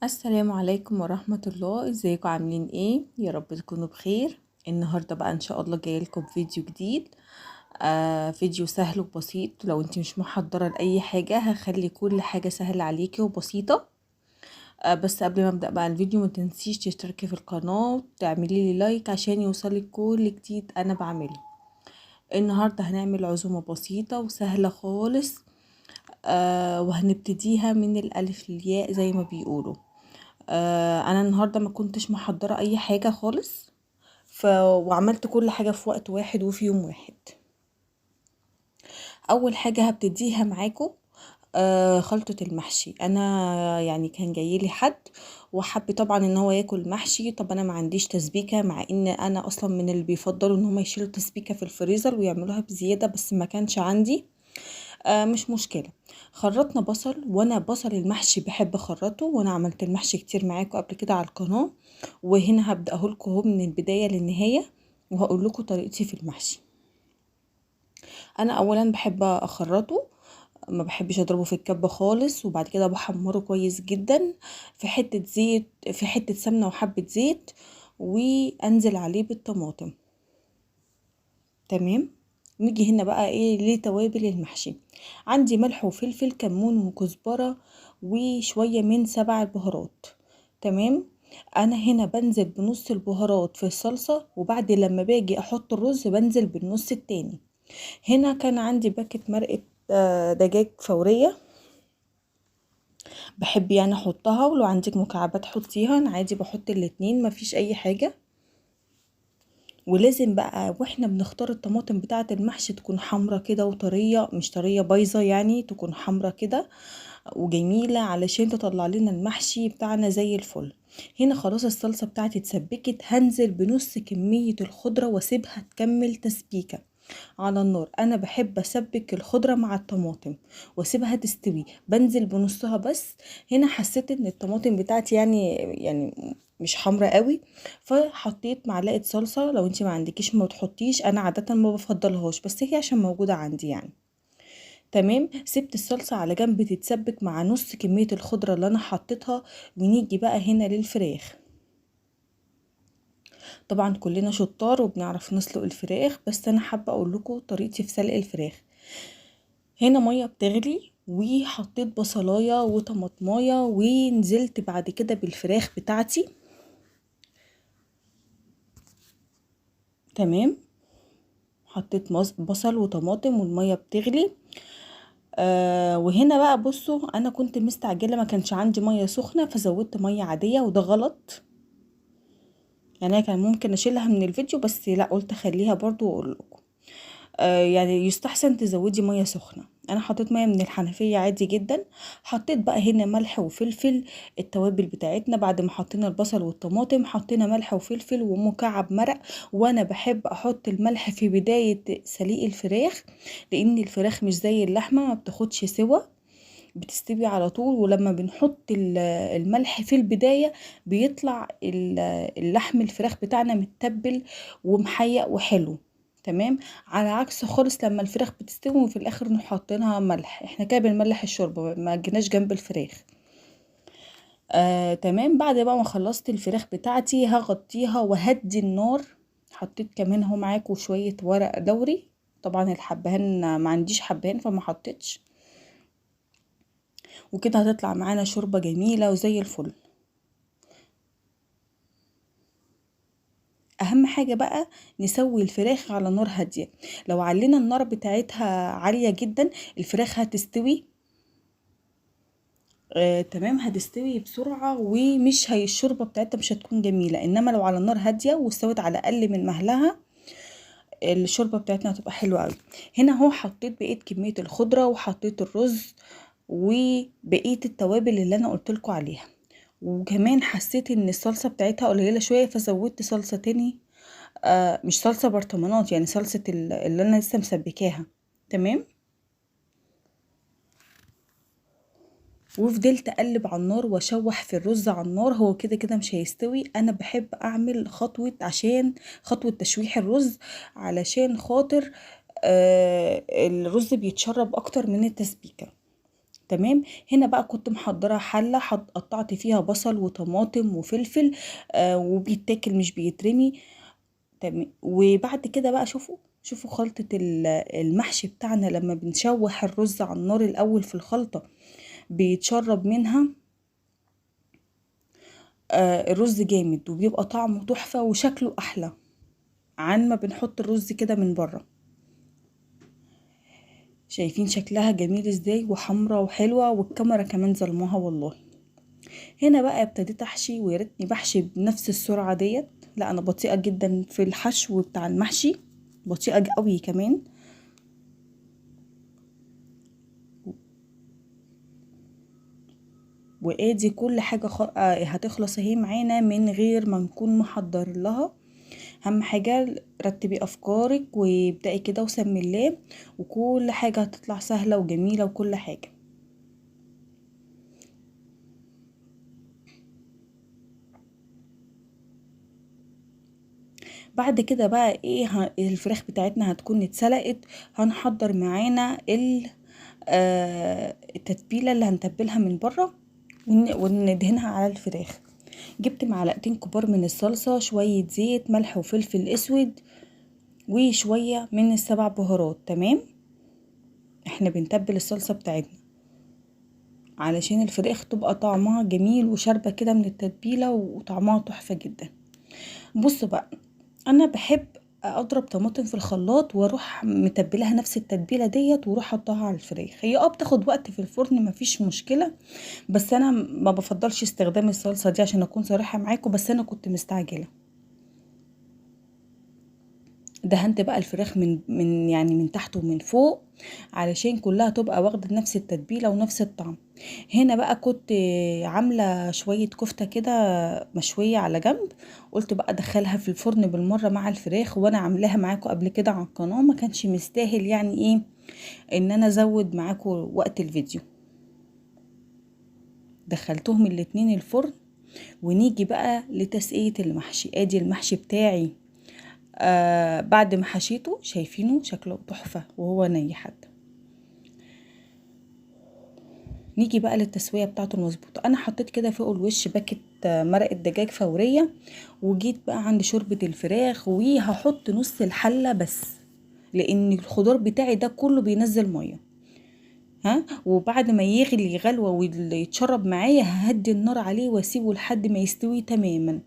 السلام عليكم ورحمة الله. ازيكم عاملين ايه؟ يا رب تكونوا بخير. النهاردة بقى ان شاء الله جاي لكم فيديو جديد. فيديو سهل وبسيط. لو انت مش محضرة لأي حاجة هخلي كل حاجة سهلة عليكي وبسيطة. بس قبل ما ابدأ بقى الفيديو ما تنسيش تشتركي في القناة وتعملي لي لايك عشان يوصلك كل جديد انا بعمله. النهاردة هنعمل عزومة بسيطة وسهلة خالص. وهنبتديها من الألف للياء زي ما بيقولوا. انا النهارده ما كنتش محضره اي حاجه خالص. وعملت كل حاجه في وقت واحد وفي يوم واحد. اول حاجه هبتديها معاكم خلطه المحشي. انا يعني كان جايلي حد وحب طبعا ان هو ياكل محشي. طب انا ما عنديش تسبيكه، مع ان انا اصلا من اللي بيفضلوا ان هم يشيلوا تسبيكه في الفريزر ويعملوها بزياده، بس ما كانش عندي. مش مشكلة. خرطنا بصل، وانا بصل المحشي بحب اخرطه، وانا عملت المحشي كتير معاكم قبل كده على القناة. وهنا هبدأ لكم اهو من البداية للنهاية، وهقول لكم طريقتي في المحشي. انا اولا بحب اخرطه، ما بحبش اضربه في الكبة خالص، وبعد كده بحمره كويس جدا في حتة زيت، في حتة سمنة وحبة زيت، وانزل عليه بالطماطم. تمام. نيجي هنا بقى ايه لتوابل المحشي. عندي ملح وفلفل كمون وكزبرة وشوية من سبع البهارات. تمام. انا هنا بنزل بنص البهارات في الصلصة، وبعد لما باجي احط الرز بنزل بالنص التاني. هنا كان عندي باكت مرقة دجاج فورية، بحب يعني احطها، ولو عندك مكعبات حطيها، انا عادي بحط الاتنين مفيش اي حاجة. ولازم بقى واحنا بنختار الطماطم بتاعة المحشي تكون حمرة كده وطرية، مش طرية بايظة، يعني تكون حمرة كده وجميلة علشان تطلع لنا المحشي بتاعنا زي الفل. هنا خلاص الصلصة بتاعتي اتسبكت، هنزل بنص كمية الخضرة واسيبها تكمل تسبيكة على النار. انا بحب اسبك الخضرة مع الطماطم واسيبها تستوي، بنزل بنصها بس. هنا حسيت ان الطماطم بتاعتي يعني مش حمرة قوي، فحطيت معلقة صلصة. لو انت ما عندكيش ما تحطيش، انا عادة ما بفضلهاش، بس هي عشان موجودة عندي يعني. تمام. سبت الصلصة على جنب تتسبك مع نص كمية الخضرة اللي انا حطيتها. ونيجي بقى هنا للفراخ. طبعا كلنا شطار وبنعرف نسلق الفراخ، بس انا حابة اقول لكم طريقتي في سلق الفراخ. هنا مية بتغلي، وحطيت بصلاية وطماطماية، ونزلت بعد كده بالفراخ بتاعتي. تمام. حطيت بصل وطماطم والمية بتغلي. وهنا بقى بصوا، انا كنت مستعجلة، ما كانش عندي مية سخنة فزودت مية عادية، وده غلط. يعني أنا كان ممكن اشيلها من الفيديو، بس لا، قلت اخليها برضو واقول لكم. يعني يستحسن تزودي ميه سخنه. انا حطيت ميه من الحنفيه عادي جدا. حطيت بقى هنا ملح وفلفل، التوابل بتاعتنا. بعد ما حطينا البصل والطماطم حطينا ملح وفلفل ومكعب مرق. وانا بحب احط الملح في بدايه سليق الفراخ، لان الفراخ مش زي اللحمه ما بتاخدش سوا، بتستوي على طول. ولما بنحط الملح في البدايه بيطلع اللحم الفراخ بتاعنا متبل ومحيق وحلو. تمام. على عكس خالص لما الفراخ بتستوي وفي الاخر نروح حاطينها ملح، احنا كده بنملح الشوربه، ما جيناش جنب الفراخ. تمام. بعد بقى ما خلصت الفراخ بتاعتي هغطيها وهدي النار. حطيت كمان اهو معاكم شويه ورق لوري. طبعا الحبهان ما عنديش حبهان فما حطيتش. وكده هتطلع معانا شوربه جميله وزي الفل. اهم حاجة بقى نسوي الفراخ على نار هادية. لو علينا النار بتاعتها عالية جدا الفراخ هتستوي. تمام، هتستوي بسرعة، ومش هي الشوربة بتاعتها مش هتكون جميلة. انما لو على النار هادية واستوت على اقل من مهلها الشوربة بتاعتنا هتبقى حلوة قوي. هنا اهو حطيت بقية كمية الخضرة وحطيت الرز وبقية التوابل اللي انا قلتلكوا عليها. وكمان حسيت ان الصلصة بتاعتها قليلة شوية فزودت صلصة تاني. مش صلصة برطمانات، يعني صلصة اللي انا لسه مسبكاها. تمام. وفضلت اقلب على النار واشوح في الرز على النار. هو كده كده مش هيستوي. انا بحب اعمل خطوة تشويح الرز علشان خاطر الرز بيتشرب اكتر من التسبيكة. تمام. هنا بقى كنت محضره حله قطعت فيها بصل وطماطم وفلفل، وبيتاكل مش بيترمي. تمام. وبعد كده بقى شوفوا خلطة المحشي بتاعنا لما بنشوح الرز على النار الأول في الخلطة بيتشرب منها الرز جامد، وبيبقى طعمه تحفة وشكله أحلى عن ما بنحط الرز كده من بره. شايفين شكلها جميل ازاي وحمرة وحلوة، والكاميرا كمان ظلمها والله. هنا بقى ابتديت احشي، ويا ريتني بحشي بنفس السرعة ديت. لا انا بطيئة جدا في الحشو بتاع المحشي، بطيئة قوي كمان. وادي كل حاجة هتخلص اهي معانا من غير ما نكون محضر لها. اهم حاجة رتبي افكارك وابدأي كده وسمي الله، وكل حاجة هتطلع سهلة وجميلة وكل حاجة. بعد كده بقى ايه، الفراخ بتاعتنا هتكون اتسلقت. هنحضر معانا التتبيلة اللي هنتبلها من بره وندهنها على الفراخ. جبت معلقتين كبار من الصلصة، شوية زيت، ملح وفلفل اسود، وشوية من السبع بهارات. تمام. احنا بنتبل الصلصة بتاعتنا علشان الفراخ تبقى طعمها جميل وشاربة كده من التتبيلة وطعمها تحفة جدا. بصوا بقى، انا بحب اضرب طماطم في الخلاط واروح متبلها نفس التتبيله ديت واروح احطها على الفراخ. هي بتاخد وقت في الفرن مفيش مشكله، بس انا ما بفضلش استخدام الصلصه دي عشان اكون صريحه معاكم، بس انا كنت مستعجله. دهنت بقى الفراخ من تحت ومن فوق علشان كلها تبقى واخده نفس التتبيله ونفس الطعم. هنا بقى كنت عامله شويه كفته كده مشويه على جنب، قلت بقى ادخلها في الفرن بالمره مع الفراخ. وانا عاملاها معاكم قبل كده على القناه، ما كانش مستاهل يعني ايه ان انا ازود معاكم وقت الفيديو. دخلتهم الاتنين الفرن. ونيجي بقى لتسقية المحشي. ادي المحشي بتاعي بعد ما حشيته، شايفينه شكله تحفة وهو ني حتى. نيجي بقى للتسوية بتاعته المظبوطة. انا حطيت كده فوق الوش باكت مرقة دجاج فورية، وجيت بقى عند شوربة الفراخ وهحط نص الحلة بس، لان الخضار بتاعي ده كله بينزل مية. ها، وبعد ما يغلي غلوة ويتشرب معايا ههدي النار عليه واسيبه لحد ما يستوي تماما.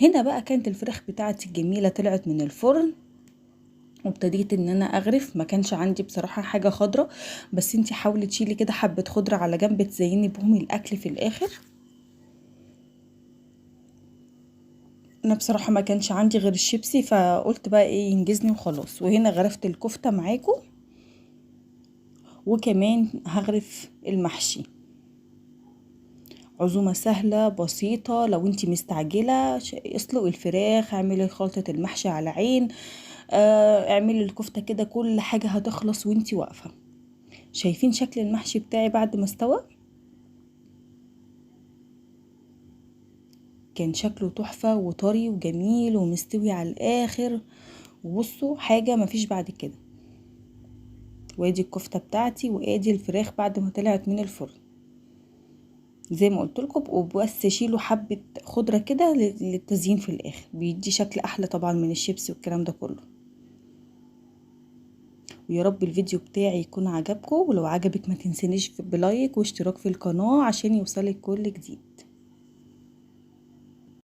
هنا بقى كانت الفراخ بتاعتي الجميلة طلعت من الفرن، وابتديت ان انا اغرف. ما كانش عندي بصراحة حاجة خضرة، بس انتي حاولي تشيلي كده حبة خضرة على جنب تزيني بهم الاكل في الاخر. انا بصراحة ما كانش عندي غير الشيبسي، فقلت بقى ايه ينجزني وخلاص. وهنا غرفت الكفتة معاكم، وكمان هغرف المحشي. عزومة سهلة بسيطة. لو انتي مستعجلة اسلقي الفراخ، اعملي خلطة المحشي على عين، اعملي الكفتة كده، كل حاجة هتخلص وانتي واقفة. شايفين شكل المحشي بتاعي بعد ما استوى؟ كان شكله تحفة وطري وجميل ومستوي على الاخر. وبصوا حاجة مفيش بعد كده. وادي الكفتة بتاعتي، وادي الفراخ بعد ما طلعت من الفرن. زي ما قلت لكم، وبس شيلوا حبة خضرة كده للتزيين في الاخر، بيدي شكل احلى طبعا من الشيبسي والكلام ده كله. ويا رب الفيديو بتاعي يكون عجبكم، ولو عجبك ما تنسنيش بلايك واشتراك في القناة عشان يوصلك كل جديد.